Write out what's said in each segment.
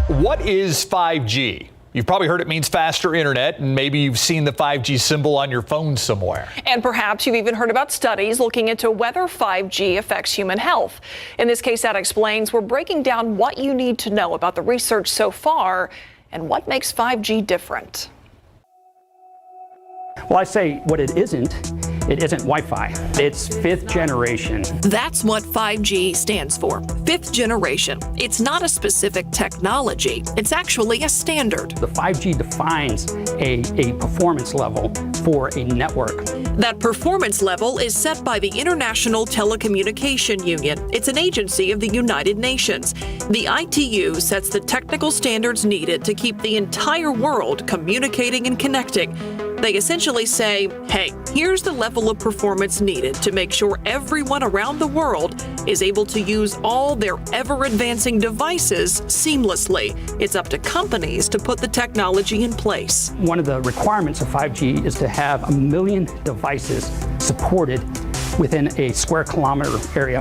What is 5G? You've probably heard it means faster internet, and maybe you've seen the 5G symbol on your phone somewhere. And perhaps you've even heard about studies looking into whether 5G affects human health. In this KSAT Explains, we're breaking down what you need to know about the research so far and what makes 5G different. Well, I say what it isn't Wi-Fi. It's 5th generation. That's what 5G stands for, 5th generation. It's not a specific technology. It's actually a standard. The 5G defines a performance level for a network. That performance level is set by the International Telecommunication Union. It's an agency of the United Nations. The ITU sets the technical standards needed to keep the entire world communicating and connecting. They essentially say, hey, here's the level of performance needed to make sure everyone around the world is able to use all their ever-advancing devices seamlessly. It's up to companies to put the technology in place. One of the requirements of 5G is to have 1 million devices supported within a square kilometer area.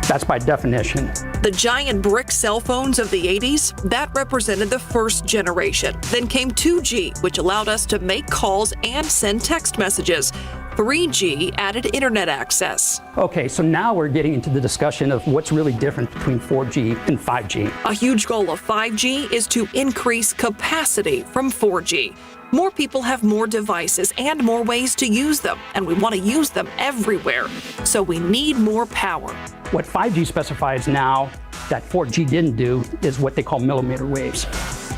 That's by definition. The giant brick cell phones of the 80s, that represented the first generation. Then came 2G, which allowed us to make calls and send text messages. 3G added internet access. Okay, so now we're getting into the discussion of what's really different between 4G and 5G. A huge goal of 5G is to increase capacity from 4G. More people have more devices and more ways to use them, and we want to use them everywhere. So we need more power. What 5G specifies now that 4G didn't do is what they call millimeter waves,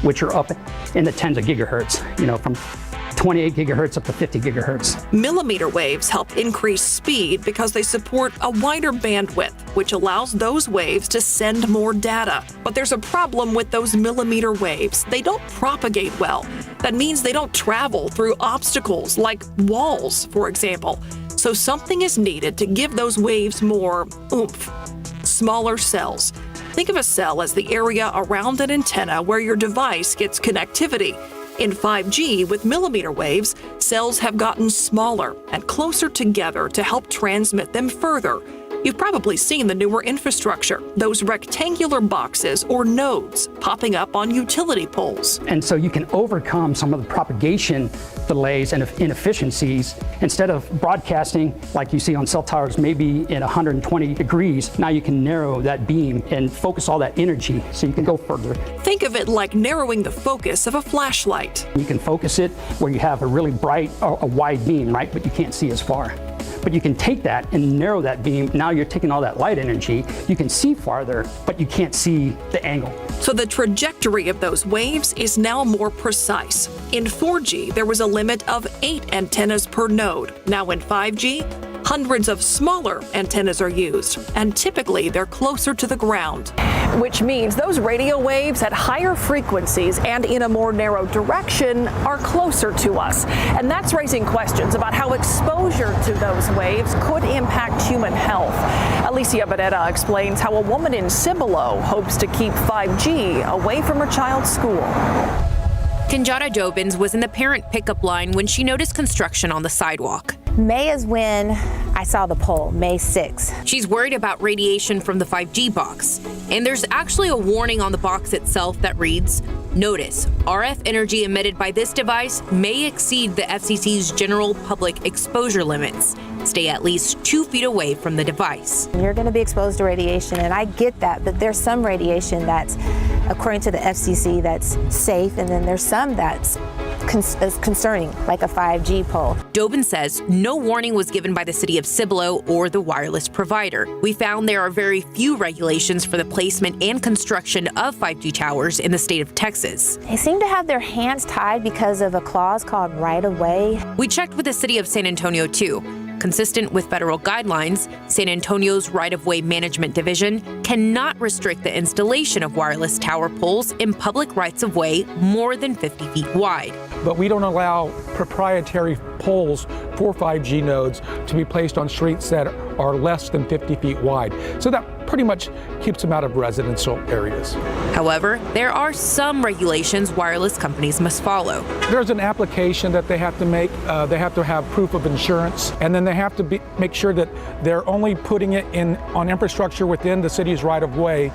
which are up in the tens of gigahertz, from 28 gigahertz up to 50 gigahertz. Millimeter waves help increase speed because they support a wider bandwidth, which allows those waves to send more data. But there's a problem with those millimeter waves. They don't propagate well. That means they don't travel through obstacles like walls, for example. So something is needed to give those waves more oomph. Smaller cells. Think of a cell as the area around an antenna where your device gets connectivity. In 5G, with millimeter waves, cells have gotten smaller and closer together to help transmit them further. You've probably seen the newer infrastructure, those rectangular boxes or nodes popping up on utility poles. And so you can overcome some of the propagation delays and inefficiencies. Instead of broadcasting like you see on cell towers, maybe in 120 degrees, now you can narrow that beam and focus all that energy so you can go further. Think of it like narrowing the focus of a flashlight. You can focus it where you have a really bright, a wide beam, right? But you can't see as far. But you can take that and narrow that beam. Now you're taking all that light energy. You can see farther, but you can't see the angle. So the trajectory of those waves is now more precise. In 4G, there was a limit of 8 antennas per node. Now in 5G, hundreds of smaller antennas are used, and typically they're closer to the ground. Which means those radio waves at higher frequencies and in a more narrow direction are closer to us. And that's raising questions about how exposure to those waves could impact human health. Alicia Benetta explains how a woman in Cibolo hopes to keep 5G away from her child's school. Kenjada Dobbins was in the parent pickup line when she noticed construction on the sidewalk. May is when I saw the pole, May 6th. She's worried about radiation from the 5G box. And there's actually a warning on the box itself that reads, "Notice, RF energy emitted by this device may exceed the FCC's general public exposure limits. Stay at least 2 feet away from the device." You're going to be exposed to radiation, and I get that, but there's some radiation that's, according to the FCC, that's safe, and then there's some that's concerning, like a 5G pole. Dobbins says no warning was given by the city of Cibolo or the wireless provider. We found there are very few regulations for the placement and construction of 5G towers in the state of Texas. They seem to have their hands tied because of a clause called right-of-way. We checked with the city of San Antonio too. Consistent with federal guidelines, San Antonio's right-of-way management division cannot restrict the installation of wireless tower poles in public rights-of-way more than 50 feet wide. But we don't allow proprietary poles for 5G nodes to be placed on streets that are less than 50 feet wide. So that pretty much keeps them out of residential areas. However, there are some regulations wireless companies must follow. There's an application that they have to make. They have to have proof of insurance, and then they have to make sure that they're only putting it on infrastructure within the city's right-of-way.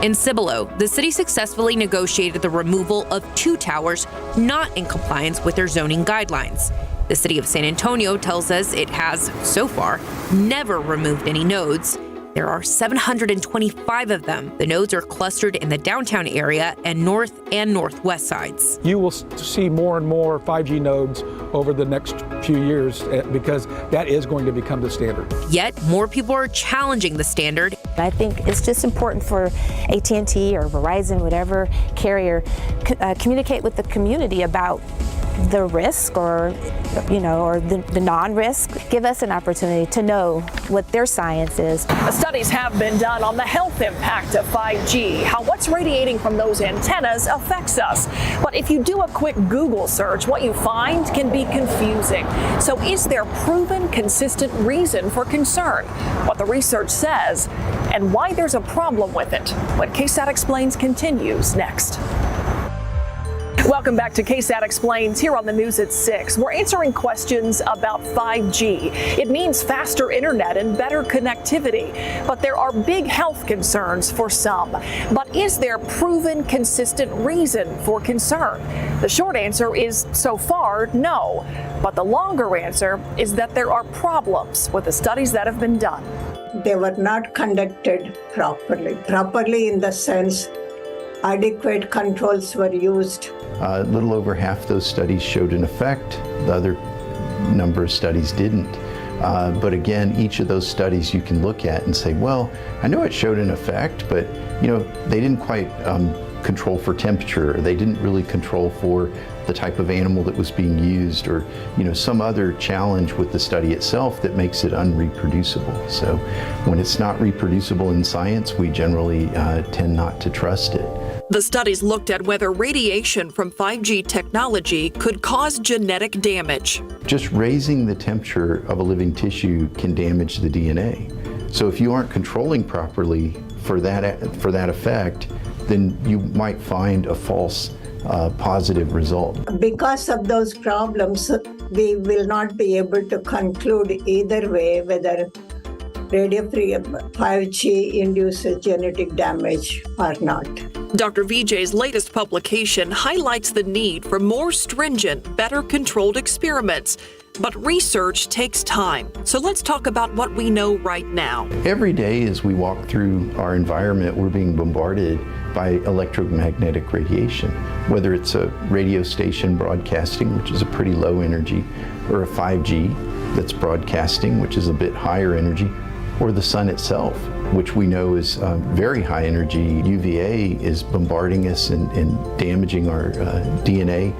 In Cibolo, the city successfully negotiated the removal of 2 towers not in compliance with their zoning guidelines. The city of San Antonio tells us it has, so far, never removed any nodes. There are 725 of them. The nodes are clustered in the downtown area and north and northwest sides. You will see more and more 5G nodes over the next few years because that is going to become the standard. Yet, more people are challenging the standard. I think it's just important for AT&T or Verizon, whatever carrier, communicate with the community about the risk or the non-risk. Give us an opportunity to know what their science is. Studies have been done on the health impact of 5G, how what's radiating from those antennas affects us. But if you do a quick Google search, what you find can be confusing. So is there proven, consistent reason for concern? What the research says and why there's a problem with it. When KSAT Explains continues next. Welcome back to KSAT Explains here on the news at 6. We're answering questions about 5G. It means faster internet and better connectivity, but there are big health concerns for some. But is there proven, consistent reason for concern? The short answer is so far, no. But the longer answer is that there are problems with the studies that have been done. They were not conducted properly in the sense adequate controls were used. A little over half those studies showed an effect. The other number of studies didn't. But again, each of those studies you can look at and say, well, I know it showed an effect, but they didn't quite control for temperature, or they didn't really control for the type of animal that was being used, or some other challenge with the study itself that makes it unreproducible. So when it's not reproducible in science, we generally tend not to trust it. The studies looked at whether radiation from 5G technology could cause genetic damage. Just raising the temperature of a living tissue can damage the DNA. So if you aren't controlling properly for that effect, then you might find a false positive result. Because of those problems, we will not be able to conclude either way whether radio-free 5G induces genetic damage or not. Dr. Vijay's latest publication highlights the need for more stringent, better controlled experiments. But research takes time. So let's talk about what we know right now. Every day as we walk through our environment, we're being bombarded by electromagnetic radiation, whether it's a radio station broadcasting, which is a pretty low energy, or a 5G that's broadcasting, which is a bit higher energy, or the sun itself, which we know is very high energy. UVA is bombarding us and damaging our DNA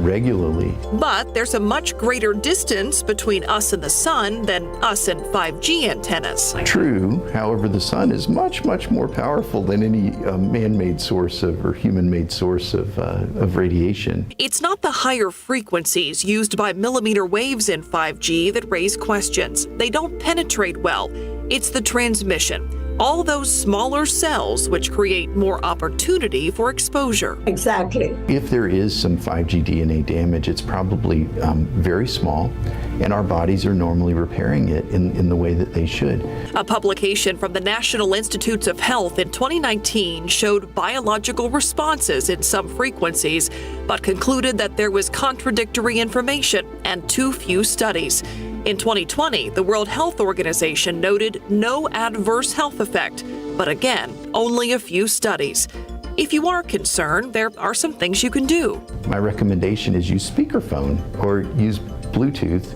regularly. But there's a much greater distance between us and the sun than us and 5G antennas. True, however, the sun is much, much more powerful than any man-made source or human-made source of radiation. It's not the higher frequencies used by millimeter waves in 5G that raise questions. They don't penetrate well. It's the transmission, all those smaller cells which create more opportunity for exposure. Exactly. If there is some 5G DNA damage, it's probably very small, and our bodies are normally repairing it in the way that they should. A publication from the National Institutes of Health in 2019 showed biological responses in some frequencies, but concluded that there was contradictory information and too few studies. In 2020, the World Health Organization noted no adverse health effect, but again, only a few studies. If you are concerned, there are some things you can do. My recommendation is use speakerphone or use Bluetooth,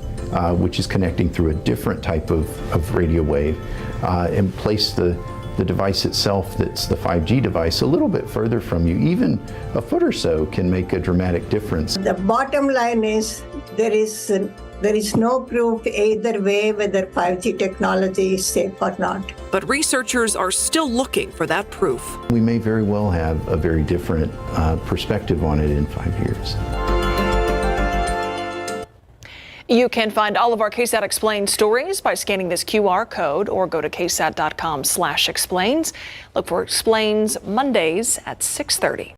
which is connecting through a different type of radio wave, and place the device itself, that's the 5G device, a little bit further from you. Even a foot or so can make a dramatic difference. The bottom line is there is no proof either way whether 5G technology is safe or not. But researchers are still looking for that proof. We may very well have a very different perspective on it in 5 years. You can find all of our KSAT Explains stories by scanning this QR code or go to ksat.com/explains. Look for Explains Mondays at 6:30.